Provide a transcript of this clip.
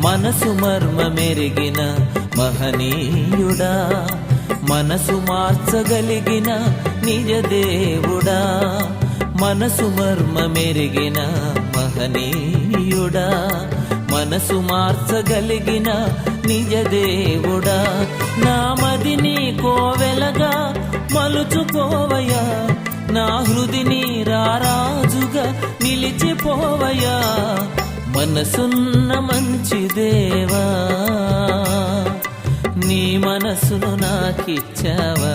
మనసు మర్మమెరిగిన మహనీయుడా, మనసు మార్చగలిగిన నిజ దేవుడా, మనసు మర్మమెరిగిన మహనీయుడా, మనసు మార్చగలిగిన నిజ దేవుడా, నా మదిని కోవెలగా మలుచుకోవయ్యా, నా హృదిని రారాజుగా నిలిచిపోవయ్యా, మనసున్న మంచి దేవా, నీ మనసును నాకిచ్చావా.